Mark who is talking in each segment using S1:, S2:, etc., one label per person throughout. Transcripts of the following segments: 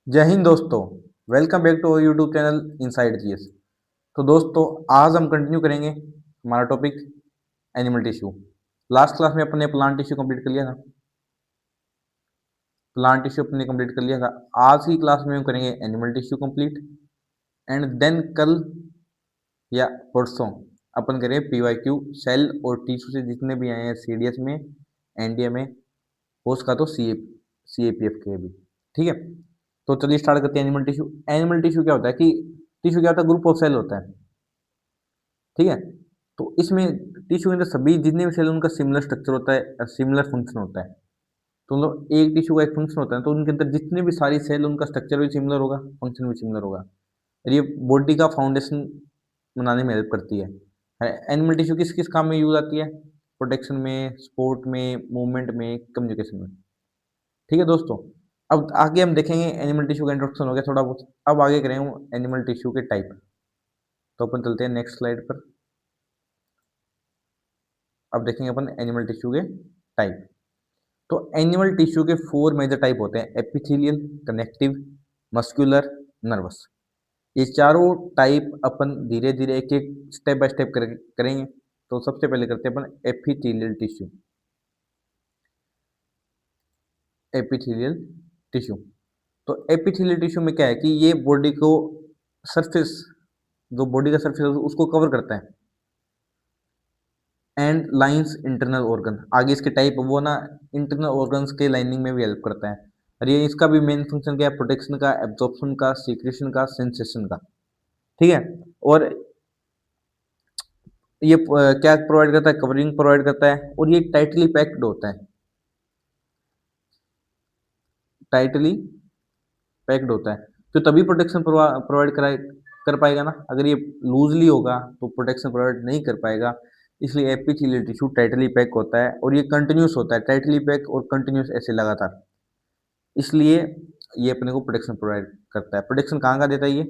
S1: जय हिंद दोस्तों। Welcome back to YouTube channel Inside GS. तो दोस्तों, आज हम कंटिन्यू करेंगे हमारा topic animal tissue. Last class में अपने प्लांट टिश्यू कंप्लीट कर लिया था। प्लांट टिश्यू अपने कंप्लीट कर लिया था। आज की क्लास में हम करेंगे animal tissue complete. And then कल या परसों अपन करें पीवाईक्यू सेल और टिश्यू से जितने भी आए हैं सीडीएस में, एनडीए में, हो उसका तो सीएपीएफ के भी। ठीक है, तो चलिए स्टार्ट करते हैं एनिमल टिश्यू। एनिमल टिश्यू क्या होता है कि टिश्यू क्या होता है, ग्रुप ऑफ सेल होता है। ठीक है, तो इसमें टिश्यू के अंदर सभी जितने भी सेल उनका सिमिलर स्ट्रक्चर होता है, सिमिलर फंक्शन होता है। तो मतलब एक टिश्यू का एक फंक्शन होता है, तो उनके अंदर जितने भी सारी सेल उनका स्ट्रक्चर भी सिमिलर होगा, फंक्शन भी सिमिलर होगा, और ये बॉडी का फाउंडेशन बनाने में हेल्प करती है। एनिमल टिश्यू किस किस काम में यूज आती है? प्रोटेक्शन में, स्पोर्ट में, मूवमेंट में, कम्युनिकेशन में। ठीक है दोस्तों, अब आगे हम देखेंगे। एनिमल टिश्यू का इंट्रोडक्शन हो गया थोड़ा बहुत, अब आगे करेंगे एनिमल टिश्यू के टाइप। तो अपन चलते हैं नेक्स्ट स्लाइड पर। अब देखेंगे अपन एनिमल टिश्यू के टाइप। तो एनिमल टिश्यू के फोर मेजर टाइप होते हैं: एपिथेलियल, कनेक्टिव, मस्कुलर, नर्वस। ये चारों टाइप अपन धीरे धीरे एक एक स्टेप बाय स्टेप करेंगे। तो सबसे पहले करते हैं अपन एपिथेलियल टिश्यू। एपिथेलियल टिश्यू, तो एपिथेलियल टिश्यू में क्या है कि ये बॉडी को सरफेस, जो बॉडी का सरफेस है उसको कवर करता है। एंड लाइंस इंटरनल ऑर्गन, आगे इसके टाइप वो ना इंटरनल ऑर्गन्स के लाइनिंग में भी हेल्प करता है। और ये इसका भी मेन फंक्शन क्या है? प्रोटेक्शन का, एब्जॉर्प्शन का, सीक्रेशन का, सेंसेशन का। ठीक है, और ये क्या प्रोवाइड करता है? कवरिंग प्रोवाइड करता है, और ये टाइटली पैक्ड होता है। टाइटली पैक्ड होता है, तो तभी प्रोटेक्शन प्रोवाइड कर पाएगा ना। अगर ये लूजली होगा तो प्रोटेक्शन प्रोवाइड नहीं कर पाएगा। इसलिए एपिथेलियल टिश्यू टाइटली पैक होता है, और ये कंटिन्यूस होता है, टाइटली पैक और कंटिन्यूस ऐसे लगातार। इसलिए ये अपने को प्रोटेक्शन प्रोवाइड करता है। प्रोटेक्शन कहाँ का देता है ये?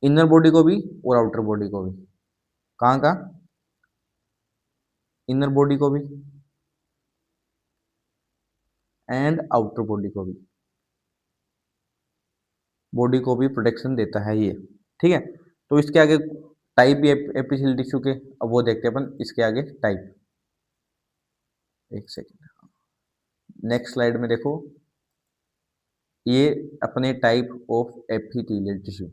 S1: इनर बॉडी को भी और आउटर बॉडी को भी। कहाँ का? इनर बॉडी को भी एंड आउटर बॉडी को भी। बॉडी को भी प्रोटेक्शन देता है ये। ठीक है, तो इसके आगे टाइप भी एपिथेलियल टिश्यू के, अब वो देखते हैं अपन इसके आगे टाइप। एक सेकेंड, नेक्स्ट स्लाइड में देखो, ये अपने टाइप ऑफ एपिथेलियल टिश्यू।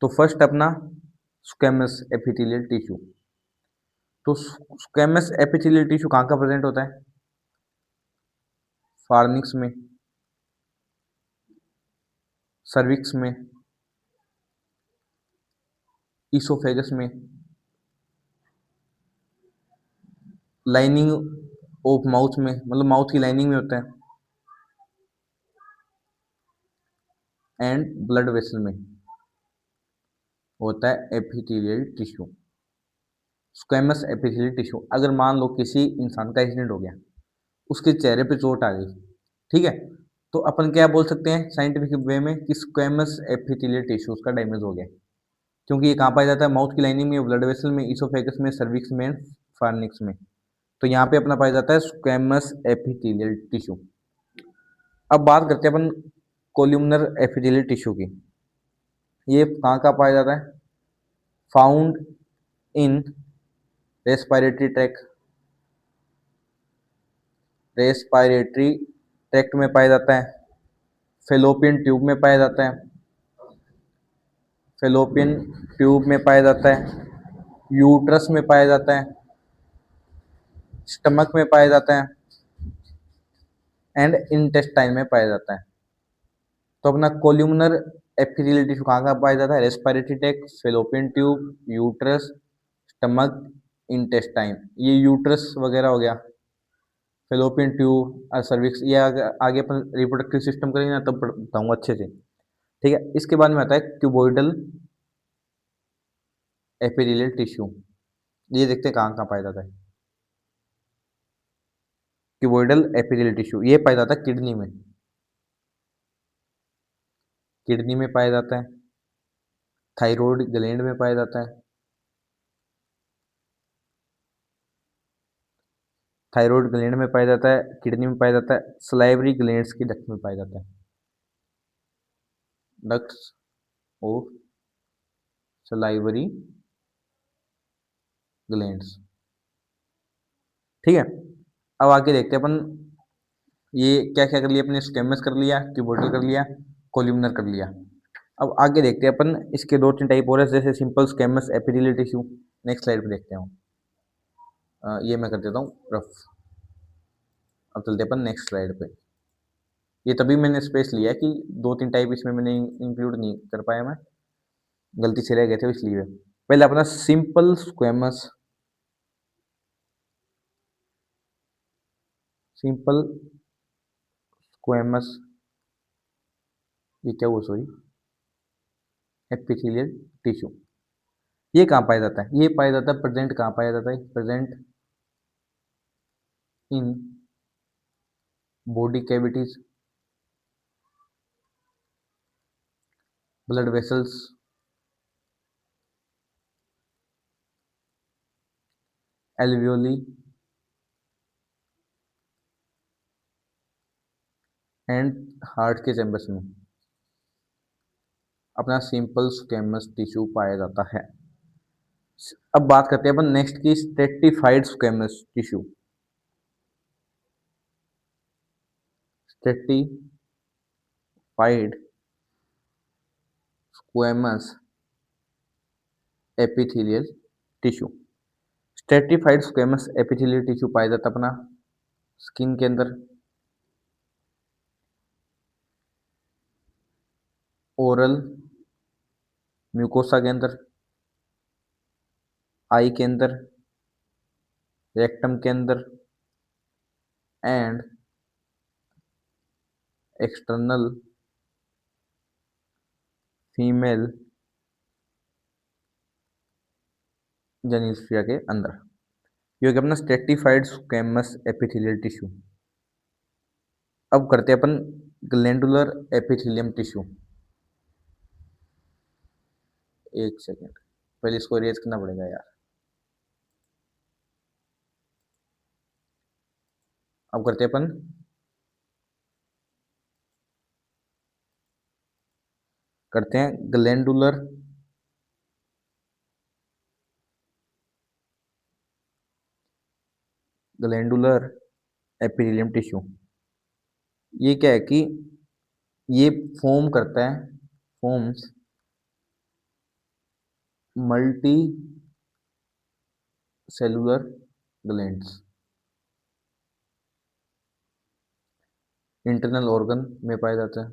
S1: तो फर्स्ट अपना स्क्वैमस एपिथेलियल टिश्यू। तो स्क्वैमस एपिथेलियल टिश्यू कहाँ का प्रेजेंट होता है? फार्निक्स में, सर्विक्स में, ईसोफेगस में, लाइनिंग ऑफ माउथ में, मतलब माउथ की लाइनिंग में होता है, एंड ब्लड वेसल में होता है epithelial tissue. Squamous epithelial tissue, अगर मान लो किसी इंसान का एक्सीडेंट हो गया, उसके चेहरे पे चोट आ गई, ठीक है, तो अपन क्या बोल सकते हैं साइंटिफिक वे में कि स्क्वैमस एपिथेलियल टिश्यू उसका डैमेज हो गया। क्योंकि ये कहाँ पाया जाता है? माउथ की लाइनिंग में, ब्लड वेसल में, ईसोफेगस में, सर्विक्स में, फार्निक्स में। तो यहाँ पे अपना पाया जाता है स्क्वैमस एपिथेलियल टिश्यू। अब बात करते हैं अपन कोल्यूमनर एपिथेलियल टिश्यू की। ये कहाँ का पाया जाता है? Found in respiratory tract, respiratory tract में पाया जाता है, फेलोपियन ट्यूब में पाया जाता है, फेलोपियन ट्यूब में पाया जाता है, यूट्रस में पाया जाता है, स्टमक में पाया जाता है, एंड इंटेस्टाइन में पाया जाता है। तो अपना कोल्यूमनर एपिथेलियल टिश्यू कहाँ का पाया जाता है? Respiratory tract, fallopian tube, uterus, stomach, intestine. ये यूट्रस वगैरह हो गया, फेलोपियन ट्यूब, सर्विक्स, ये आगे अपन रिप्रोडक्टिव सिस्टम करेंगे ना तब बताऊंगा अच्छे से। ठीक है, इसके बाद में आता है क्यूबोइडल एपिथेलियल टिश्यू। ये देखते हैं कहाँ कहाँ पाया जाता है। क्यूबोइडल एपिथेलियल टिश्यू ये पाया जाता है किडनी में, किडनी में पाया जाता है, थायराइड ग्लैंड में पाया जाता है, थायराइड ग्लैंड में पाया जाता है, किडनी में पाया जाता है, सलाइवरी ग्लैंड्स की डक्ट में पाया जाता है, डक्ट्स ऑफ सलाइवरी ग्लैंड्स। ठीक है, अब आगे देखते हैं अपन ये क्या क्या कर लिया अपने, स्क्वेमस कर लिया, क्यूबोइडल कर लिया, कोल्यूमिनर कर लिया। अब आगे देखते हैं अपन इसके दो तीन टाइप और है, जैसे simple squamous epithelial tissue. Next slide पे देखते हैं ये मैं कर देता हूँ रफ। अब चलते हैं अपन नेक्स्ट स्लाइड पे। ये तभी मैंने स्पेस लिया कि दो तीन टाइप इसमें मैंने इंक्लूड नहीं कर पाया, मैं गलती से रह गए थे इसलिए। पहले अपना सिंपल स्क्वेमस, सिंपल स्क्वेमस, ये क्या हुआ सॉरी, एपिथेलियल टिश्यू। ये कहाँ पाया जाता है, ये पाया जाता है प्रेजेंट, कहाँ पाया जाता है, present in body cavities, blood vessels, alveoli and heart के चैम्बर्स में अपना सिंपल स्क्वेमस टिश्यू पाया जाता है। अब बात करते हैं अपन नेक्स्ट की, stratified squamous tissue. Stratified squamous epithelial tissue. Stratified squamous epithelial tissue पाया जाता है अपना स्किन के अंदर, ओरल म्यूकोसा के अंदर, आई के अंदर, रेक्टम के अंदर एंड एक्सटर्नल फीमेल जेनिस्फिया के अंदर। ये हो गया अपना स्ट्रेटिफाइड स्क्वेमस एपिथेलियल टिश्यू। अब करते हैं अपन ग्लैंडुलर एपिथेलियम टिश्यू। एक सेकेंड, पहले इसको इरेज करना पड़ेगा यार। अब करते हैं अपन करते हैं ग्लैंडुलर ग्लैंडुलर एपिथेलियम टिश्यू। ये क्या है कि ये फॉर्म करता है, forms multi cellular glands, internal organ में पाया जाता है,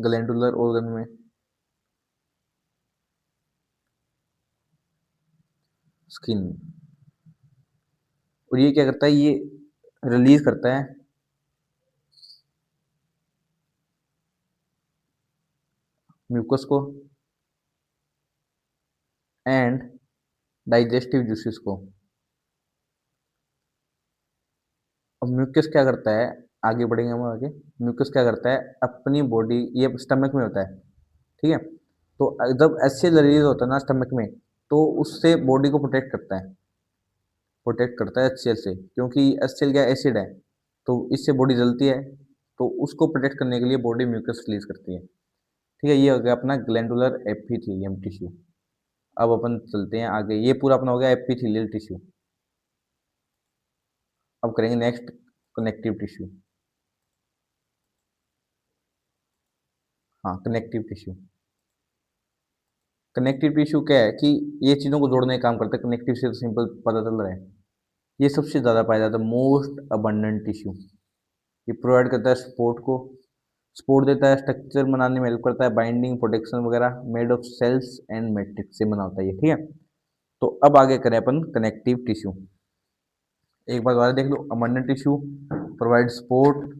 S1: ग्लैंडुलर ऑर्गन में, स्किन में। और ये क्या करता है, ये रिलीज करता है म्यूकस को एंड डाइजेस्टिव जूसेस को। अब म्यूकस क्या करता है, आगे बढ़ेंगे हम आगे। म्यूकस क्या करता है, अपनी बॉडी, ये स्टमक में होता है, ठीक है, तो जब एसिड रिलीज होता है ना स्टमक में, तो उससे बॉडी को प्रोटेक्ट करता है, प्रोटेक्ट करता है HCl से, क्योंकि HCl क्या एसिड है, तो इससे बॉडी जलती है, तो उसको प्रोटेक्ट करने के लिए बॉडी म्यूकस रिलीज करती है। ठीक है, ये हो गया अपना ग्लैंडुलर एपिथेलियम टिश्यू। अब अपन चलते हैं आगे, ये पूरा अपना हो गया एपिथेलियल टिश्यू। अब करेंगे नेक्स्ट कनेक्टिव टिश्यू। हाँ, कनेक्टिव टिश्यू। कनेक्टिव टिश्यू क्या है कि ये चीज़ों को जोड़ने का काम करता है। कनेक्टिव से तो सिंपल पता चल रहा है, ये सबसे ज़्यादा पाया जाता है, मोस्ट अबंडेंट टिश्यू। ये प्रोवाइड करता है सपोर्ट को, सपोर्ट देता है, स्ट्रक्चर बनाने में हेल्प करता है, बाइंडिंग प्रोटेक्शन वगैरह, made of cells and matrix से बना होता है ये। ठीक है, तो अब आगे करें अपन कनेक्टिव टिश्यू। एक बार दोबारा देख लो, abundant tissue provide support,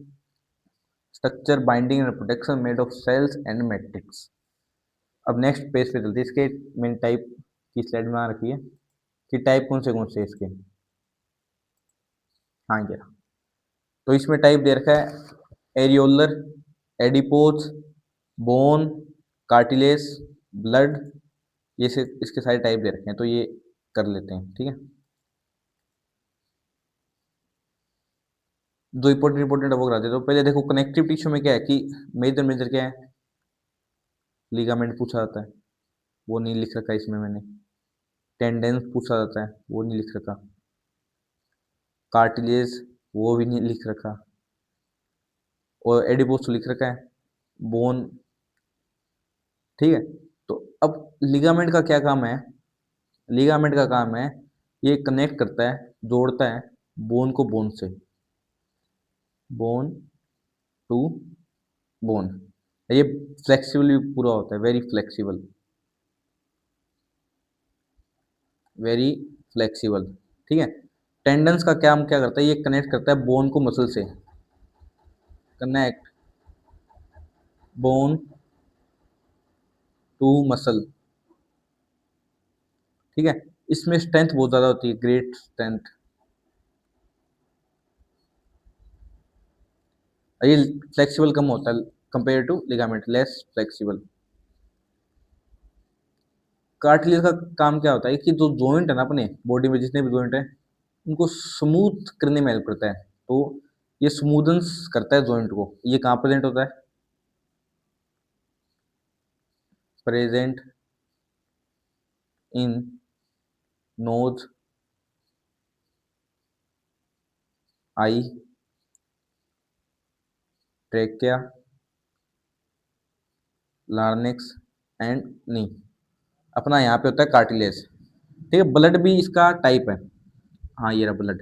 S1: structure, binding and protection, made of cells and matrix. अब नेक्स्ट पेज पे चलते हैं, इसके मेन टाइप की स्लाइड में आ रखी है कि टाइप कौन से इसके। हाँ क्या, तो इसमें टाइप दे रखा है areolar, adipose, bone, cartilage, blood, ये से इसके सारे टाइप दे रखे हैं, तो ये कर लेते हैं, ठीक है। दो इंपॉर्टेंट इंपॉर्टेंट वो कराते हैं। तो पहले देखो कनेक्टिव टिश्यू में क्या है कि मेजर मेजर क्या है, लिगामेंट पूछा जाता है, वो नहीं लिख रखा इसमें मैंने। टेंडेंस पूछा जाता है, वो नहीं लिख रखा। कार्टिलेज वो भी नहीं लिख रखा। और एडिपोज तो लिख रखा है, बोन, ठीक है। तो अब लिगामेंट का क्या काम है, लिगामेंट का काम है ये कनेक्ट करता है, जोड़ता है बोन को बोन से, बोन टू बोन। ये फ्लेक्सिबल भी पूरा होता है, वेरी फ्लेक्सिबल, वेरी फ्लेक्सिबल, ठीक है। टेंडन्स का काम क्या करता है, ये कनेक्ट करता है बोन को मसल से, कनेक्ट बोन टू मसल, ठीक है। इसमें स्ट्रेंथ बहुत ज्यादा होती है, ग्रेट स्ट्रेंथ। ये फ्लेक्सिबल कम होता है compare to ligament, less flexible. Cartilage का काम क्या होता है कि जो जॉइंट है ना अपने बॉडी में, जितने भी जॉइंट है उनको स्मूथ करने में हेल्प करता है। तो ये स्मूदन्स करता है जॉइंट को। ये कहाँ प्रेजेंट होता है, present in nose, eye, trachea, larynx and knee. अपना यहाँ पे होता है कार्टिलेज, ठीक है। ब्लड भी इसका टाइप है, हाँ ये रहा ब्लड।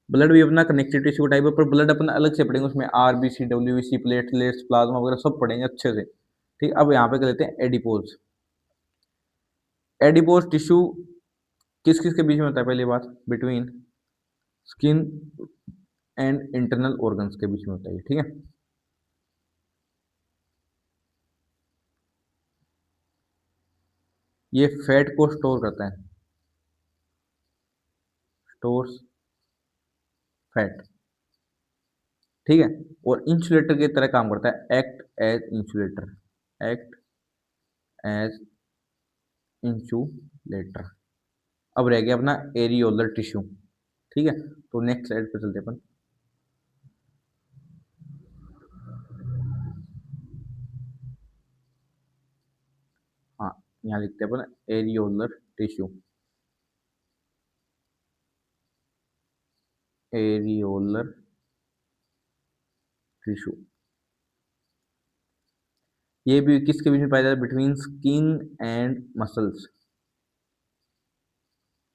S1: ब्लड भी अपना कनेक्टिव टिश्यू टाइप है, पर ब्लड अपना अलग से पढ़ेंगे, उसमें आरबीसी, डब्ल्यूबीसी, प्लेटलेट्स, प्लाज्मा वगैरह सब पढ़ेंगे अच्छे से, ठीक। अब यहाँ पे कर लेते हैं एडिपोज। एडिपोज टिश्यू किस किस के बीच में होता है, पहली बात between skin and internal organs के बीच में होता है, ठीक है। ये फैट को स्टोर करता है, स्टोर्स फैट, ठीक है। और इंसुलेटर की तरह काम करता है, act as insulator, act as insulator. अब रह गया अपना एरियोलर टिश्यू, ठीक है। तो नेक्स्ट स्लाइड पे चलते अपन। हाँ, यहाँ लिखते हैं अपन एरियोलर टिश्यू, एरियोलर टिश्यू। ये भी किसके बीच में पाया जाता है, between skin and muscles,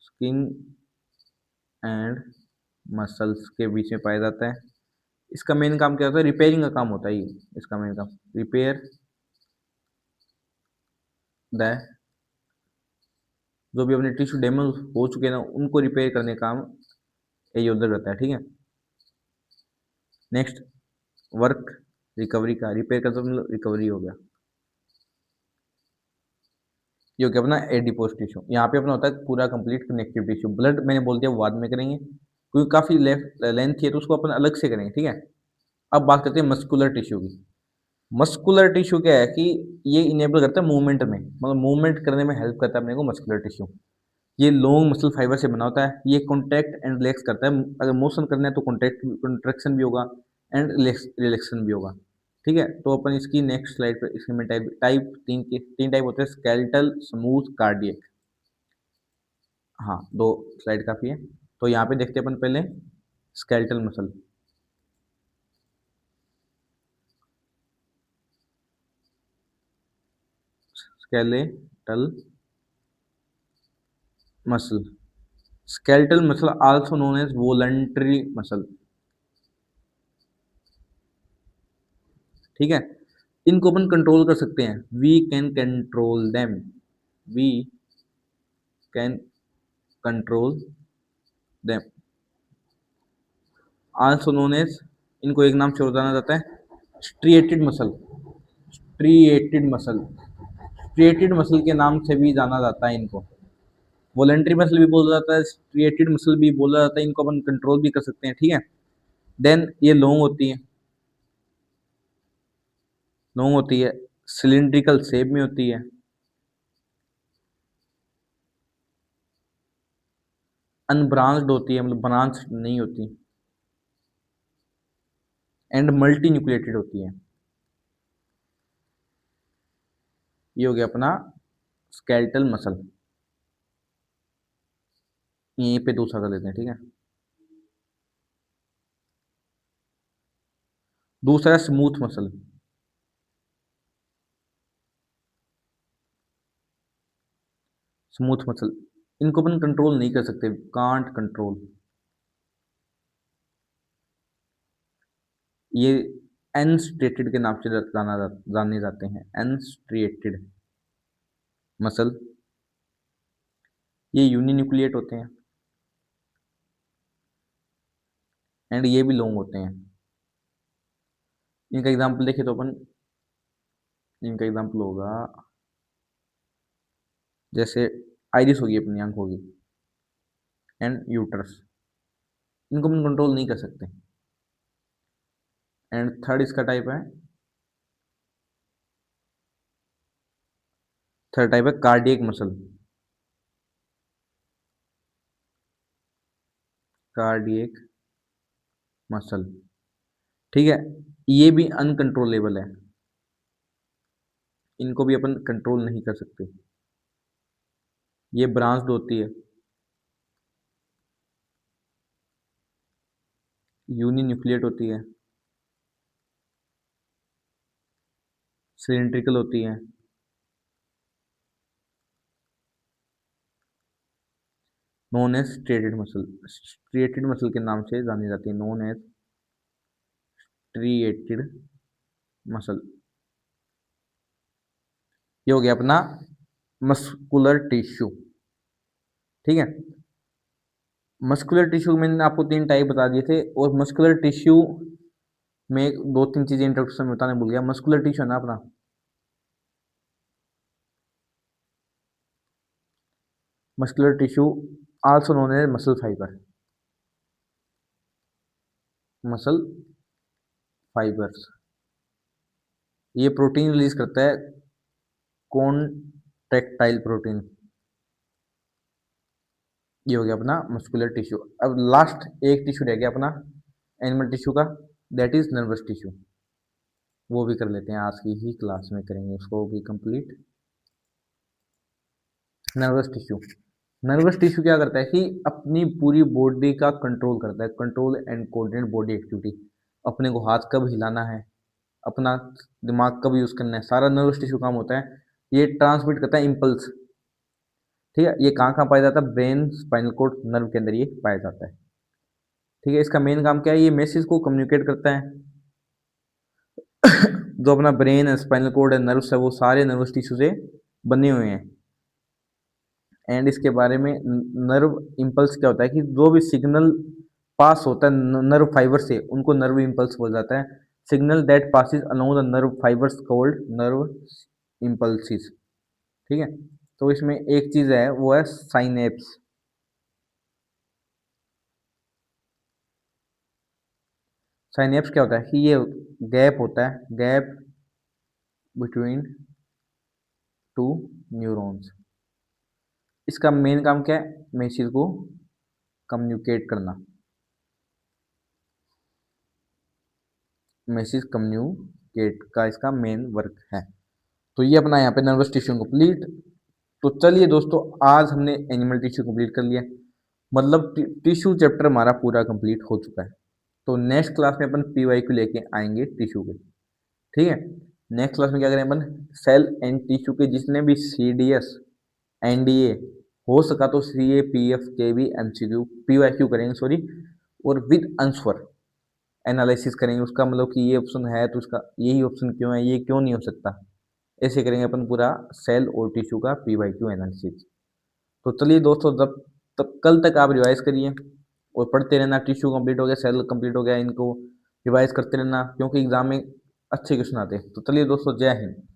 S1: skin and muscles के बीच में पाया जाता है। इसका मेन काम क्या होता है, रिपेयरिंग का काम होता है ये। इसका मेन काम रिपेयर द, जो भी अपने टिश्यू डैमेज हो चुके हैं ना उनको रिपेयर करने का काम ये उधर रहता है, ठीक है। नेक्स्ट वर्क रिकवरी का, रिपेयर का तो मतलब रिकवरी हो गया। ये हो गया अपना एडिपोज टिश्यू। यहाँ पे अपना होता है पूरा कंप्लीट कनेक्टिव टिश्यू। ब्लड मैंने बोल दिया वो बाद में करेंगे, क्योंकि काफी लेंथ है तो उसको अपन अलग से करेंगे, ठीक है। अब बात करते हैं मस्कुलर टिश्यू की। मस्कुलर टिश्यू क्या है कि ये इनेबल करता है मूवमेंट में, मतलब मूवमेंट करने में हेल्प करता है अपने को मस्कुलर टिश्यू। ये लॉन्ग मसल फाइबर से बना होता है। ये कॉन्ट्रैक्ट एंड रिलैक्स करता है, अगर मोशन करना है तो कॉन्ट्रैक्ट कॉन्ट्रैक्शन भी होगा एंड रिलैक्सेशन भी होगा, ठीक है। तो अपन इसकी नेक्स्ट स्लाइड पर इसमें टाइप टाइप तीन टाइप होते हैं, स्केलेटल, स्मूथ, कार्डियक। हाँ, दो स्लाइड काफी है। तो यहाँ पे देखते हैं अपन पहले skeletal muscle. Skeletal muscle, skeletal muscle also known as voluntary muscle, ठीक है। इनको अपन कंट्रोल कर सकते हैं, we can control them, we can control them, also known as, इनको एक नाम से और जाना जाता है striated muscle, striated muscle, striated muscle के नाम से भी जाना जाता है इनको। वॉलेंट्री मसल भी बोला जाता है, स्ट्रिएटेड मसल भी बोला जाता है, इनको अपन कंट्रोल भी कर सकते हैं, ठीक है। देन ये लॉन्ग होती है, लॉन्ग होती है, सिलिंड्रिकल शेप में होती है, अनब्रांच्ड होती है, मतलब ब्रांच नहीं होती, एंड मल्टी न्यूक्लिएटेड होती है। ये हो गया अपना स्केलेटल मसल। यहीं पे दूसरा कर लेते हैं, ठीक है। दूसरा स्मूथ मसल। स्मूथ मसल, इनको अपन कंट्रोल नहीं कर सकते, कांट कंट्रोल। ये अनस्ट्रेटेड के नाम से जाने जाते हैं, अनस्ट्रेटेड मसल। ये यूनिन्यूक्लिएट होते हैं एंड ये भी लॉन्ग होते हैं। इनका एग्जांपल देखें तो अपन, इनका एग्जांपल होगा जैसे आइरिस होगी, अपनी आंख होगी, एंड यूट्रस। इनको अपन कंट्रोल नहीं कर सकते। एंड थर्ड इसका टाइप है, थर्ड टाइप है कार्डियक मसल। कार्डियक मसल, ठीक है। ये भी अनकंट्रोलेबल है, इनको भी अपन कंट्रोल नहीं कर सकते। ये ब्रांच्ड होती है, यूनिन्यूक्लिएट होती है, सिलिंड्रिकल होती है, known as striated muscle. Striated muscle के नाम से जानी जाती है, नोन एज स्ट्रिएटेड मसल। ये हो गया अपना मस्कुलर टिश्यू, ठीक है। मस्कुलर टिश्यू में मैंने आपको तीन टाइप बता दिए थे, और मस्कुलर टिश्यू में दो तीन चीजें इंट्रोडक्शन में बताने भूल गया। मस्कुलर टिश्यू है ना अपना, muscular tissue also known as muscle fibre. Muscle fibres, ये प्रोटीन रिलीज करता है, कॉन्ट्रैक्टाइल प्रोटीन। ये हो गया अपना मस्कुलर टिश्यू। अब लास्ट एक टिश्यू रह गया अपना एनिमल टिश्यू का, दैट इज नर्वस टिश्यू। वो भी कर लेते हैं, आज की ही क्लास में करेंगे उसको भी complete. Nervous tissue, nervous tissue क्या करता है कि अपनी पूरी बॉडी का कंट्रोल करता है, control and coordinate body activity. अपने को हाथ कब हिलाना है, अपना दिमाग कब यूज करना है, सारा नर्वस टिश्यू काम होता है। ये ट्रांसमिट करता है इम्पल्स, ठीक है। ये कहाँ कहाँ पाया जाता है, ब्रेन स्पाइनल कोर्ड नर्व के अंदर ये पाया जाता है, ठीक है। इसका मेन काम क्या है, ये मैसेज को कम्युनिकेट करता है। जो अपना ब्रेन है, स्पाइनल कोर्ड है, नर्व्स है, वो सारे नर्वस टिश्यू से बने हुए हैं। एंड इसके बारे में नर्व इम्पल्स क्या होता है कि जो भी सिग्नल पास होता है नर्व फाइबर से, उनको नर्व इम्पल्स बोला जाता है। Signal that passes along the nerve fibres called nerve impulses, ठीक है। तो इसमें एक चीज है, वो है साइनेप्स। साइनेप्स क्या होता है कि ये गैप होता है, गैप बिटवीन टू न्यूरॉन्स। इसका मेन काम क्या है, मैसेज को कम्युनिकेट करना, मैसेज कम्युनिकेट का इसका मेन वर्क है। तो ये अपना यहाँ पे नर्वस टिश्यू कंप्लीट। तो चलिए दोस्तों, आज हमने एनिमल टिश्यू कंप्लीट कर लिया, मतलब टिश्यू चैप्टर हमारा पूरा कंप्लीट हो चुका है। तो नेक्स्ट क्लास में अपन PYQ लेके आएंगे टिश्यू के, ठीक है। नेक्स्ट क्लास में क्या करें अपन, सेल एंड टिश्यू के जितने भी CDS NDA हो सका तो CA PF के भी MCQ PYQ करेंगे, सॉरी, और विद आंसर एनालिसिस करेंगे उसका, मतलब कि ये ऑप्शन है तो उसका यही ऑप्शन क्यों है, ये क्यों नहीं हो सकता। ऐसे करेंगे अपन पूरा सेल और टिश्यू का PYQ एनालिसिस। तो चलिए दोस्तों, जब तब कल तक आप रिवाइज करिए और पढ़ते रहना। टिश्यू कंप्लीट हो गया, सेल कंप्लीट हो गया, इनको रिवाइज करते रहना, क्योंकि एग्जाम में अच्छे क्वेश्चन आते हैं। तो चलिए दोस्तों, जय हिंद।